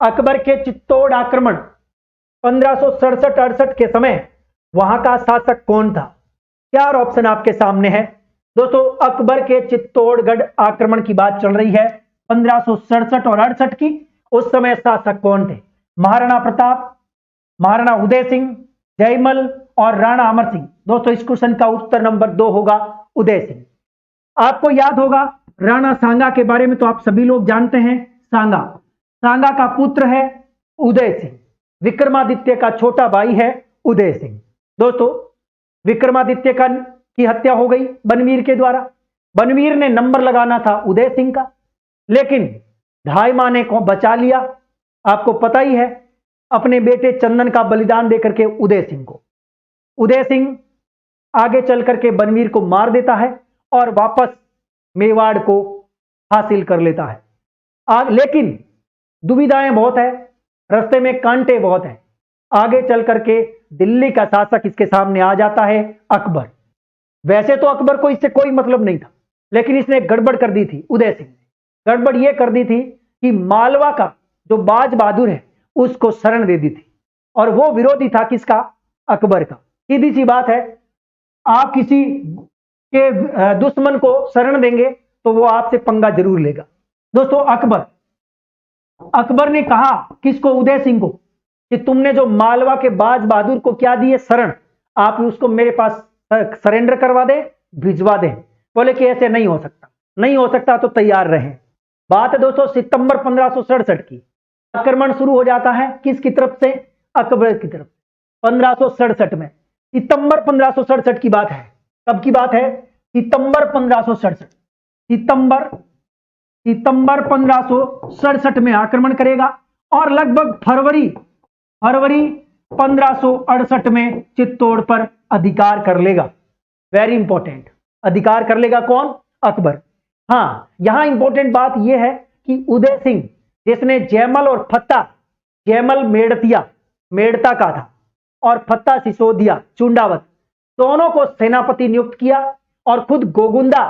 अकबर के चित्तौड़ आक्रमण 1567-68 के समय वहां का शासक कौन था? चार ऑप्शन आपके सामने है दोस्तों। अकबर के चित्तौड़गढ़ आक्रमण की बात चल रही है 1567 और 68 की। उस समय शासक कौन थे? महाराणा प्रताप, महाराणा उदय सिंह, जयमल और राणा अमर सिंह। दोस्तों इस क्वेश्चन का उत्तर नंबर 2 होगा उदय सिंह। आपको याद होगा राणा सांगा के बारे में तो आप सभी लोग जानते हैं। सांगा का पुत्र है उदय सिंह। विक्रमादित्य का छोटा भाई है उदय सिंह। दोस्तों विक्रमादित्य की हत्या हो गई बनवीर के द्वारा। बनवीर ने नंबर लगाना था उदय सिंह का, लेकिन धाईमा ने को बचा लिया। आपको पता ही है, अपने बेटे चंदन का बलिदान देकर के उदय सिंह को। उदय सिंह आगे चल करके बनवीर को मार देता है और वापस मेवाड़ को हासिल कर लेता है। लेकिन दुविधाएं बहुत है, रास्ते में कांटे बहुत है। आगे चल करके दिल्ली का शासक इसके सामने आ जाता है अकबर। वैसे तो अकबर को इससे कोई मतलब नहीं था, लेकिन इसने गड़बड़ कर दी थी। उदय सिंह ने गड़बड़ यह कर दी थी कि मालवा का जो बाज बहादुर है उसको शरण दे दी थी, और वो विरोधी था किसका? अकबर का। सीधी सी बात है, आप किसी के दुश्मन को शरण देंगे तो वो आपसे पंगा जरूर लेगा। दोस्तों अकबर ने कहा किसको? उदय सिंह को, कि तुमने जो मालवा के बाज बहादुर को क्या दिए? शरण। आप उसको मेरे पास सरेंडर करवा दे, भिजवा दे। बोले कि ऐसे नहीं हो सकता, नहीं हो सकता तो तैयार रहें। बात है दोस्तों सितंबर 1567 की। आक्रमण शुरू हो जाता है किसकी तरफ से? अकबर की तरफ। 1567 में, सितंबर 1567 की बात है। कब की बात है? सितंबर 1567। सितंबर 1567 में आक्रमण करेगा और लगभग फरवरी 1568 में चित्तौड़ पर अधिकार कर लेगा। वेरी इंपॉर्टेंट, अधिकार कर लेगा कौन? अकबर। हां, यहां इंपॉर्टेंट बात यह है कि उदय सिंह जिसने जयमल और फत्ता, जयमल मेड़ता का था और फत्ता सिसोदिया चुंडावत, दोनों को सेनापति नियुक्त किया और खुद गोगुंदा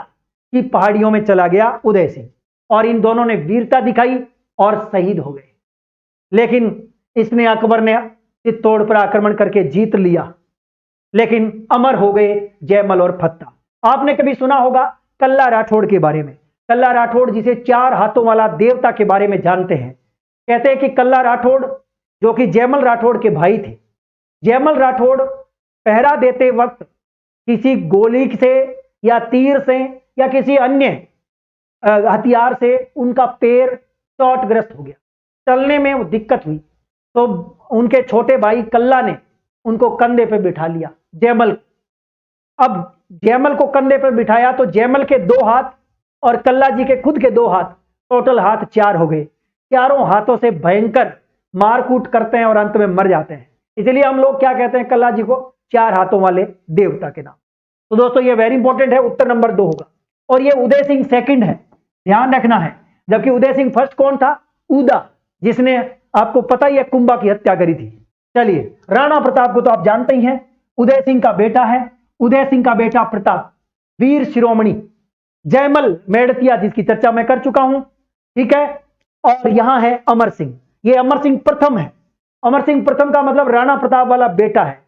की पहाड़ियों में चला गया उदय सिंह, और इन दोनों ने वीरता दिखाई और शहीद हो गए। लेकिन इसने अकबर ने चित्तौड़ पर आक्रमण करके जीत लिया, लेकिन अमर हो गए जयमल और फत्ता। आपने कभी सुना होगा कल्ला राठौड़ के बारे में। कल्ला राठौड़ जिसे 4 हाथों वाला देवता के बारे में जानते हैं। कहते हैं कि कल्ला राठौड़ जो कि जयमल राठौड़ के भाई थे, जयमल राठौड़ पहरा देते वक्त किसी गोली से या तीर से या किसी अन्य हथियार से उनका पैर चोटग्रस्त हो गया, चलने में वो दिक्कत हुई, तो उनके छोटे भाई कल्ला ने उनको कंधे पे बिठा लिया जयमल। अब जयमल को कंधे पर बिठाया तो जयमल के 2 हाथ और कल्ला जी के खुद के 2 हाथ, टोटल हाथ 4 हो गए। चारों हाथों से भयंकर मारकूट करते हैं और अंत में मर जाते हैं। इसलिए हम लोग क्या कहते हैं? कल्ला जी को 4 हाथों वाले देवता के नाम। तो दोस्तों ये वेरी इंपॉर्टेंट है, उत्तर नंबर 2 होगा। और ये उदय सिंह सेकंड है, ध्यान रखना है। जबकि उदय सिंह फर्स्ट कौन था? उदा, जिसने आपको पता ही है कुंभा की हत्या करी थी। चलिए, राणा प्रताप को तो आप जानते ही हैं, उदय सिंह का बेटा है। उदय सिंह का बेटा प्रताप वीर शिरोमणि जयमल मेड़तिया, जिसकी चर्चा मैं कर चुका हूं, ठीक है। और यहां है अमर सिंह, ये अमर सिंह प्रथम है। अमर सिंह प्रथम का मतलब राणा प्रताप वाला बेटा है,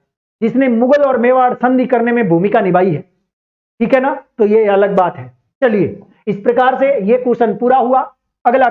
जिसने मुगल और मेवाड़ संधि करने में भूमिका निभाई है, ठीक है ना। तो ये अलग बात है। चलिए, इस प्रकार से ये क्वेश्चन पूरा हुआ। अगला